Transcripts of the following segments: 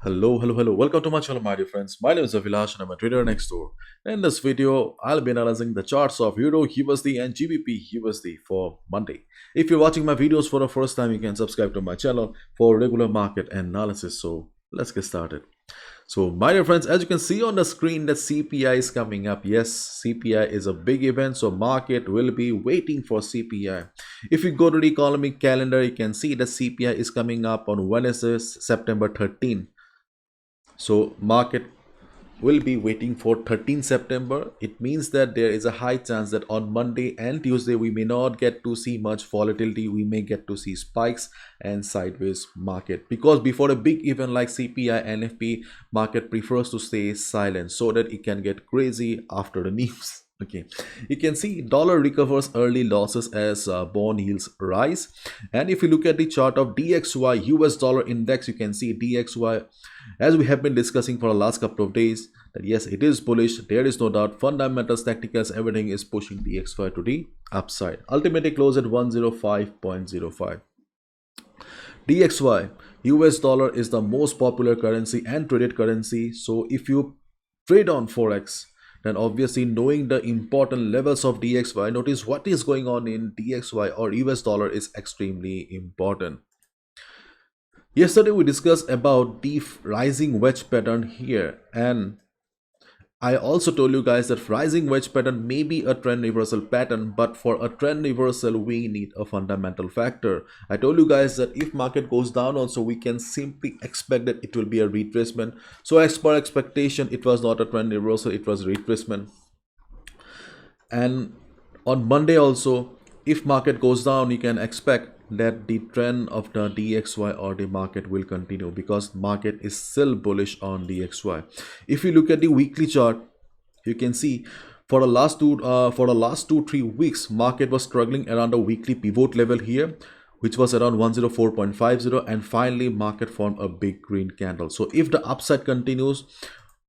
Hello. Welcome to my channel, my dear friends. My name is Avilash and I'm a trader next door. In this video, I'll be analyzing the charts of Euro USD and GBP USD for Monday. If you're watching my videos for the first time, you can subscribe to my channel for regular market analysis. So let's get started. So my dear friends, as you can see on the screen, the CPI is coming up. Yes, CPI is a big event, so market will be waiting for CPI. If you go to the economic calendar, you can see the CPI is coming up on Wednesday, September 13. So market will be waiting for 13 September. It means that there is a high chance that on Monday and Tuesday we may not get to see much volatility. We may get to see spikes and sideways market, because before a big event like CPI, NFP, market prefers to stay silent so that it can get crazy after the news. Okay, you can see dollar recovers early losses as bond yields rise. And if you look at the chart of DXY US dollar index, you can see DXY, as we have been discussing for the last couple of days, that yes, it is bullish. There is no doubt. Fundamentals, technicals, everything is pushing DXY to the upside. Ultimately close at 105.05. DXY US dollar is the most popular currency and traded currency. So if you trade on Forex, then obviously knowing the important levels of DXY, notice what is going on in DXY or US dollar, is extremely important. Yesterday we discussed about the rising wedge pattern here, and I also told you guys that rising wedge pattern may be a trend reversal pattern, but for a trend reversal we need a fundamental factor. I told you guys that if market goes down also, we can simply expect that it will be a retracement. So as per expectation, it was not a trend reversal, it was retracement. And on Monday also, if market goes down, you can expect that the trend of the DXY or the market will continue, because market is still bullish on DXY. If you look at the weekly chart, you can see for the last 2-3 weeks, market was struggling around the weekly pivot level here, which was around 104.50, and finally market formed a big green candle. So if the upside continues,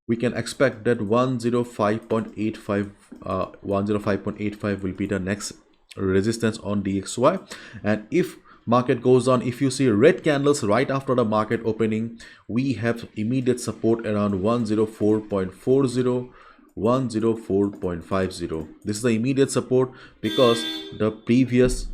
we can expect that 105.85 will be the next resistance on DXY. And if market goes on, if you see red candles right after the market opening, we have immediate support around 104.40, 104.50. This is the immediate support, because the previous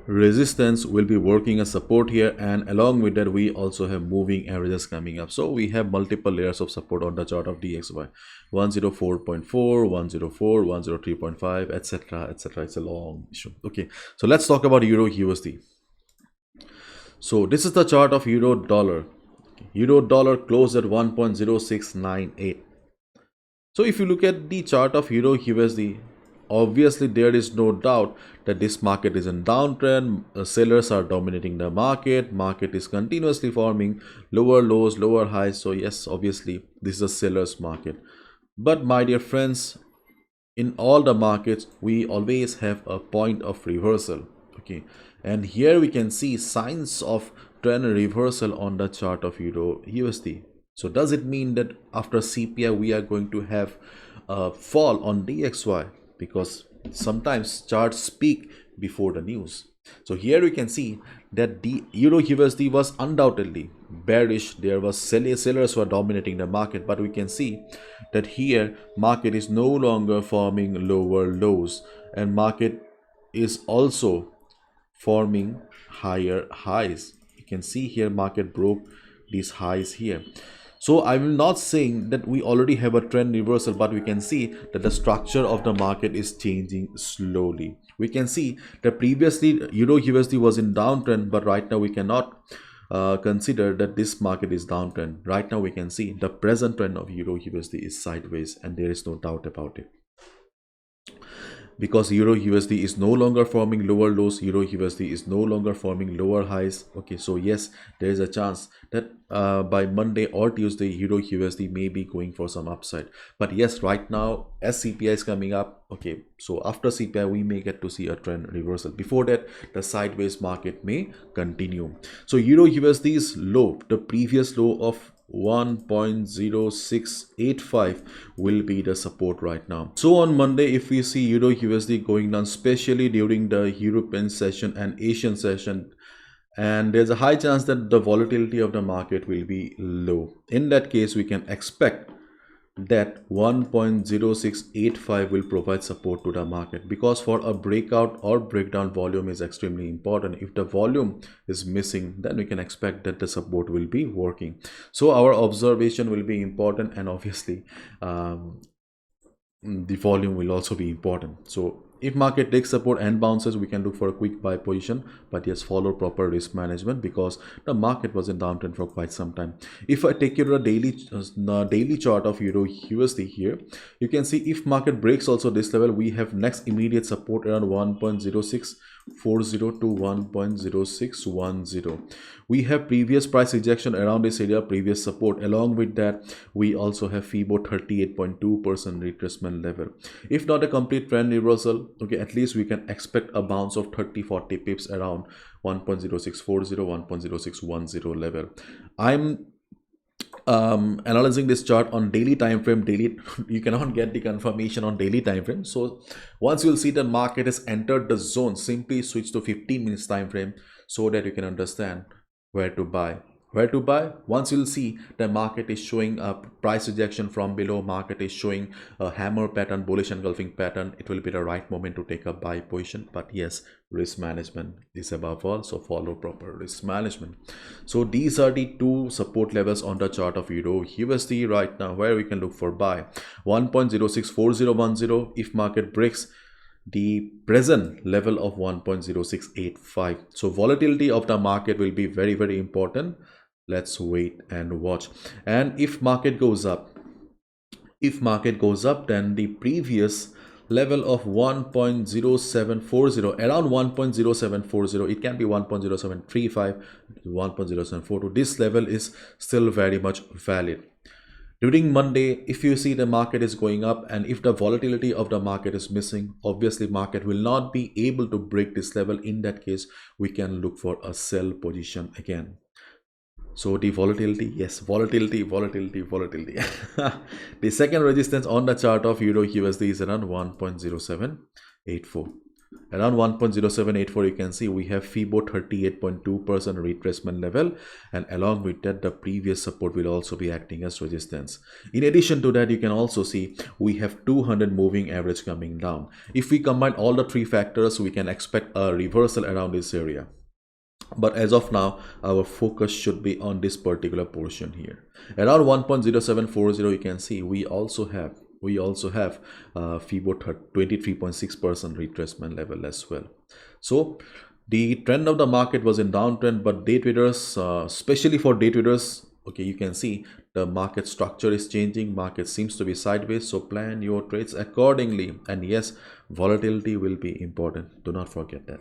resistance will be working as support here, and along with that we also have moving averages coming up. So we have multiple layers of support on the chart of DXY: 104.4, 104, 103.5, etc, etc. It's a long issue. Okay, so let's talk about Euro USD. So this is the chart of Euro dollar. Euro dollar closed at 1.0698. so if you look at the chart of Euro USD, obviously there is no doubt that this market is in downtrend. Sellers are dominating the market. Market is continuously forming lower lows, lower highs. So yes, obviously this is a seller's market. But my dear friends, in all the markets we always have a point of reversal. Okay, and here we can see signs of trend reversal on the chart of Euro USD. So does it mean that after CPI we are going to have a fall on DXY? Because sometimes charts speak before the news. So here we can see that the Euro USD was undoubtedly bearish. There was sellers were dominating the market, but we can see that here market is no longer forming lower lows, and market is also forming higher highs. You can see here market broke these highs here. So I will not saying that we already have a trend reversal, but we can see that the structure of the market is changing slowly. We can see that previously Euro USD was in downtrend, but right now we cannot consider that this market is downtrend. Right now we can see the present trend of Euro USD is sideways, and there is no doubt about it, because Euro USD is no longer forming lower lows, Euro USD is no longer forming lower highs. Okay, so yes, there is a chance that by Monday or Tuesday Euro USD may be going for some upside. But yes, right now as CPI is coming up, okay, so after CPI we may get to see a trend reversal. Before that, the sideways market may continue. So Euro USD is low, the previous low of 1.0685 will be the support right now. So on Monday, if we see Euro USD going down, especially during the European session and Asian session, and there's a high chance that the volatility of the market will be low. In that case, we can expect that 1.0685 will provide support to the market, because for a breakout or breakdown, volume is extremely important. If the volume is missing, then we can expect that the support will be working. So our observation will be important, and obviously the volume will also be important. So if market takes support and bounces, we can look for a quick buy position, but yes, follow proper risk management, because the market was in downtrend for quite some time. If I take you to the daily chart of Euro USD here, you can see if market breaks also this level, we have next immediate support around 1.0640 to 1.0610. We have previous price rejection around this area, previous support. Along with that, we also have FIBO 38.2% retracement level. If not a complete trend reversal, okay, at least we can expect a bounce of 30-40 pips around 1.0640, 1.0610 level. I'm analyzing this chart on daily time frame. Daily, you cannot get the confirmation on daily time frame. So once you'll see the market has entered the zone, simply switch to 15 minutes time frame so that you can understand where to buy. Once you'll see the market is showing a price rejection from below, market is showing a hammer pattern, bullish engulfing pattern, it will be the right moment to take a buy position. But yes, risk management is above all, so follow proper risk management. So these are the two support levels on the chart of Euro USD right now, where we can look for buy. 1.064010, if market breaks the present level of 1.0685. So volatility of the market will be very, very important. Let's wait and watch. And if market goes up, then the previous level of 1.0740, around 1.0740, it can be 1.0735, 1.0742, this level is still very much valid. During Monday, if you see the market is going up, and if the volatility of the market is missing, obviously market will not be able to break this level. In that case, we can look for a sell position again. So the volatility, yes, volatility. The second resistance on the chart of Euro USD is around 1.0784. Around 1.0784, you can see we have FIBO 38.2% retracement level, and along with that, the previous support will also be acting as resistance. In addition to that, you can also see we have 200 moving average coming down. If we combine all the three factors, we can expect a reversal around this area. But as of now, our focus should be on this particular portion here. Around 1.0740, you can see we also have FIBO 23.6% retracement level as well. So the trend of the market was in downtrend, but day traders, especially for day traders, okay, you can see the market structure is changing. Market seems to be sideways, so plan your trades accordingly. And yes, volatility will be important. Do not forget that.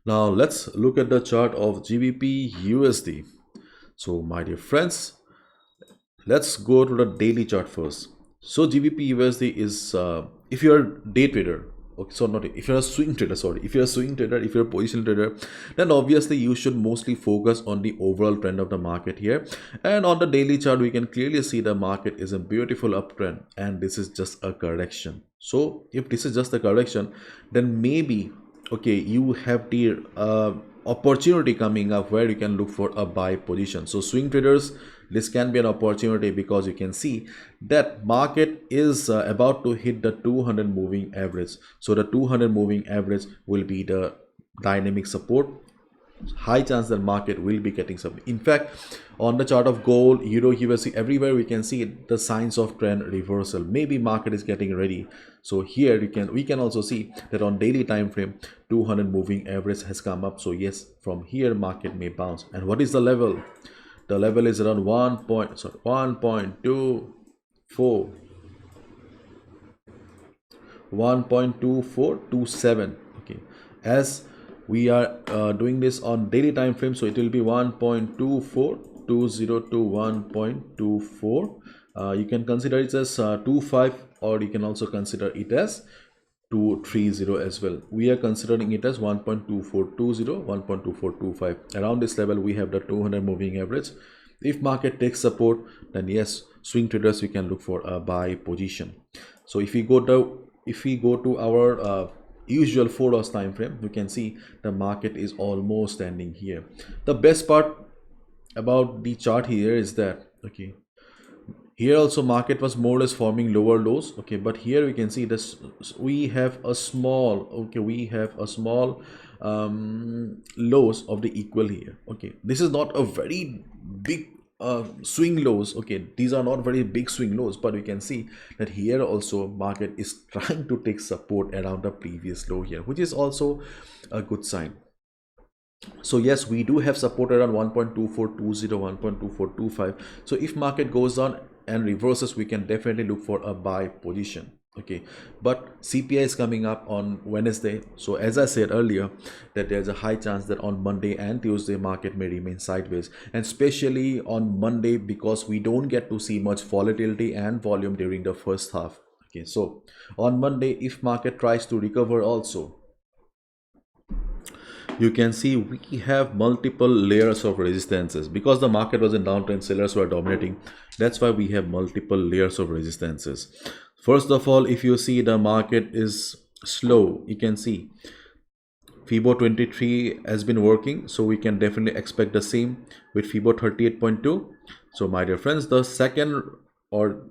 Now let's look at the chart of GBP USD. So my dear friends, let's go to the daily chart first. So GBP USD is, if you're a day trader, okay, so not if you're a swing trader, sorry, if you're a swing trader, if you're a positional trader, then obviously you should mostly focus on the overall trend of the market here. And on the daily chart, we can clearly see the market is a beautiful uptrend, and this is just a correction. So if this is just a correction, then maybe, okay, you have the opportunity coming up where you can look for a buy position. So swing traders, this can be an opportunity, because you can see that market is about to hit the 200 moving average. So the 200 moving average will be the dynamic support. High chance that market will be getting some. In fact, on the chart of gold, Euro USD, everywhere we can see the signs of trend reversal. Maybe market is getting ready. So here we can also see that on daily time frame, 200 moving average has come up. So yes, from here market may bounce. And what is the level? The level is around 1.24, 1.2427. Okay, as we are doing this on daily time frame, so it will be 1.2420 to 1.24. You can consider it as 25, or you can also consider it as 230 as well. We are considering it as 1.2420, 1.2425. Around this level we have the 200 moving average. If market takes support, then yes, swing traders, we can look for a buy position. So if we go to our usual 4 hours time frame, you can see the market is almost standing here. The best part about the chart here is that, okay, here also market was more or less forming lower lows, okay, but here we can see this, we have a small, okay, we have a small lows of the equal here. Okay, this is not a very big swing lows, okay, these are not very big swing lows, but we can see that here also market is trying to take support around the previous low here, which is also a good sign. So yes, we do have support around 1.2420, 1.2425. So if market goes down and reverses, we can definitely look for a buy position. Okay, but CPI is coming up on Wednesday, so as I said earlier, that there's a high chance that on Monday and Tuesday market may remain sideways, and especially on Monday because we don't get to see much volatility and volume during the first half. Okay, so on Monday, if market tries to recover also, you can see we have multiple layers of resistances because the market was in downtrend, sellers were dominating. That's why we have multiple layers of resistances. First of all, if you see the market is slow, you can see FIBO 23 has been working, so we can definitely expect the same with FIBO 38.2. So my dear friends, the second or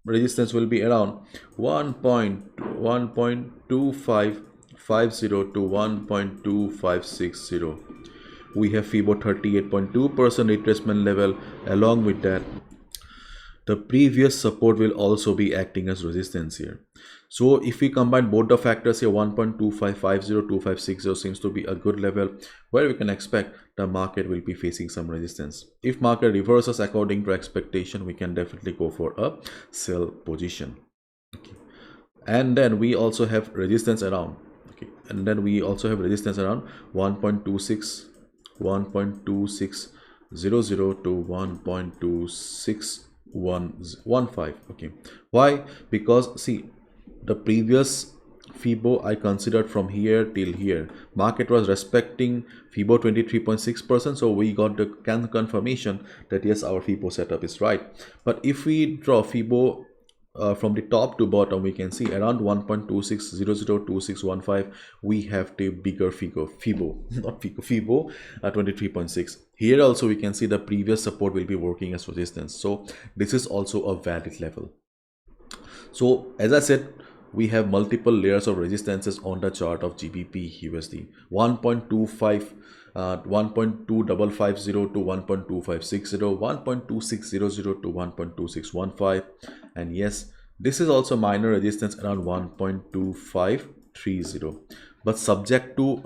resistance will be around 1.2550 to 1.2560. We have FIBO 38.2% retracement level. Along with that, the previous support will also be acting as resistance here. So if we combine both the factors here, 1.2550, 2560 seems to be a good level where we can expect the market will be facing some resistance. If market reverses according to expectation, we can definitely go for a sell position. Okay. And then we also have resistance around, okay, and then we also have resistance around 1.26, 1.2600 to 1.2615. Okay, why? Because see, the previous FIBO I considered from here till here, market was respecting FIBO 23.6%, so we got the confirmation that yes, our FIBO setup is right. But if we draw FIBO from the top to bottom, we can see around 1.26002615 we have the bigger FIBO not FIBO 23.6. Here also we can see the previous support will be working as resistance, so this is also a valid level. So as I said, we have multiple layers of resistances on the chart of GBP USD. 1.25 1.2550 to 1.2560, 1.2600 to 1.2615, and yes, this is also minor resistance around 1.2530, but subject to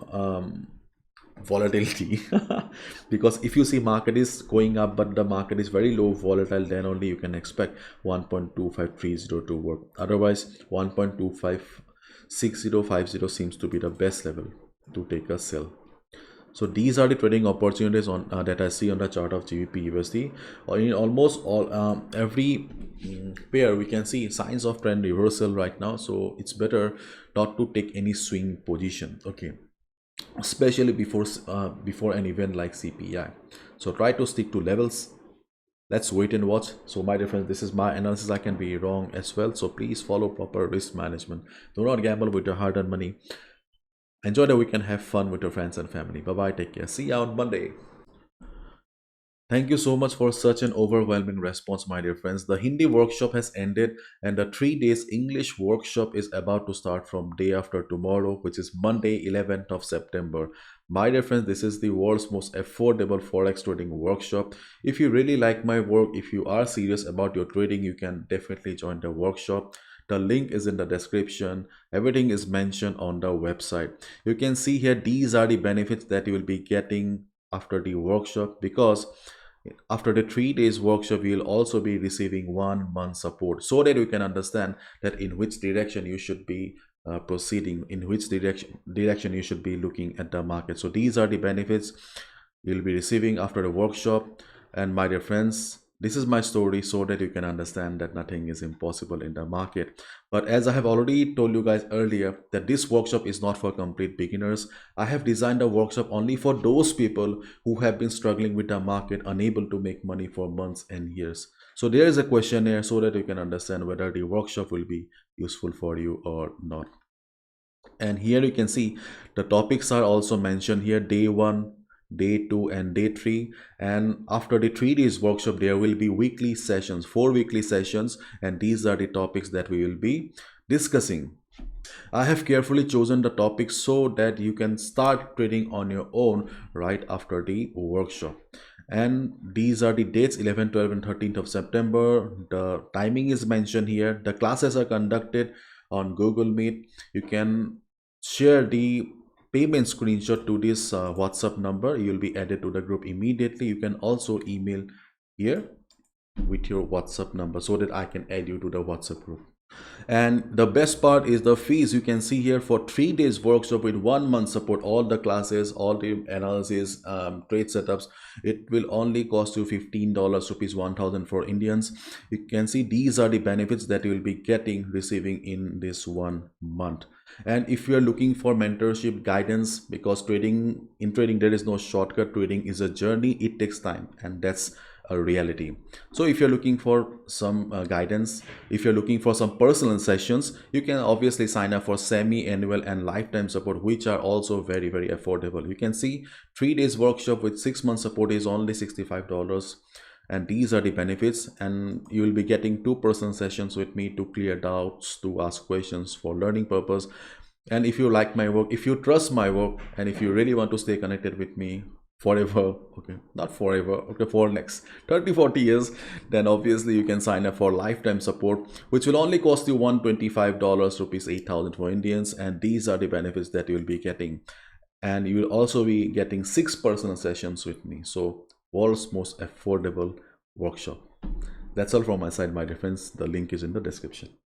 volatility because if you see market is going up but the market is very low volatile, then only you can expect 1.2530 to work. Otherwise 1.256050 seems to be the best level to take a sell. So these are the trading opportunities on that I see on the chart of GBP USD. In almost all every pair we can see signs of trend reversal right now, so it's better not to take any swing position, okay, especially before an event like CPI. So try to stick to levels. Let's wait and watch. So my dear friends, this is my analysis. I can be wrong as well, so please follow proper risk management. Do not gamble with your hard-earned money. Enjoy the weekend, have fun with your friends and family. Bye bye, take care, see you on Monday. Thank you so much for such an overwhelming response, my dear friends. The Hindi workshop has ended and the 3 days English workshop is about to start from day after tomorrow, which is Monday, 11th of September. My dear friends, this is the world's most affordable Forex trading workshop. If you really like my work, if you are serious about your trading, you can definitely join the workshop. The link is in the description. Everything is mentioned on the website. You can see here, these are the benefits that you will be getting after the workshop, because after the 3 days workshop you will also be receiving 1 month support, so that you can understand that in which direction you should be proceeding, in which direction you should be looking at the market. So these are the benefits you'll be receiving after the workshop. And my dear friends, this is my story so that you can understand that nothing is impossible in the market. But as I have already told you guys earlier, that this workshop is not for complete beginners. I have designed a workshop only for those people who have been struggling with the market, unable to make money for months and years. So there is a questionnaire so that you can understand whether the workshop will be useful for you or not. And here you can see the topics are also mentioned here: day 1, day 2, and day 3. And after the 3 days workshop, there will be weekly sessions, 4 weekly sessions, and these are the topics that we will be discussing. I have carefully chosen the topics so that you can start trading on your own right after the workshop. And these are the dates: 11, 12, and 13th of September. The timing is mentioned here. The classes are conducted on Google Meet. You can share the payment screenshot to this WhatsApp number. You will be added to the group immediately. You can also email here with your WhatsApp number so that I can add you to the WhatsApp group. And the best part is the fees. You can see here, for 3 days workshop with 1 month support, all the classes, all the analysis, trade setups, it will only cost you $15, rupees 1000 for Indians. You can see these are the benefits that you will be receiving in this 1 month. And if you are looking for mentorship guidance, because trading there is no shortcut. Trading is a journey, it takes time, and that's a reality. So if you're looking for some guidance, if you're looking for some personal sessions, you can obviously sign up for semi-annual and lifetime support, which are also very, very affordable. You can see 3 days workshop with 6 months support is only $65, and these are the benefits. And you will be getting 2 personal sessions with me to clear doubts, to ask questions for learning purpose. And if you like my work, if you trust my work, and if you really want to stay connected with me forever, okay, not forever, okay, for next 30-40 years, then obviously you can sign up for lifetime support, which will only cost you $125, rupees 8000 for Indians. And these are the benefits that you will be getting. And you will also be getting 6 personal sessions with me. So world's most affordable workshop. That's all from my side, my dear friends. The link is in the description.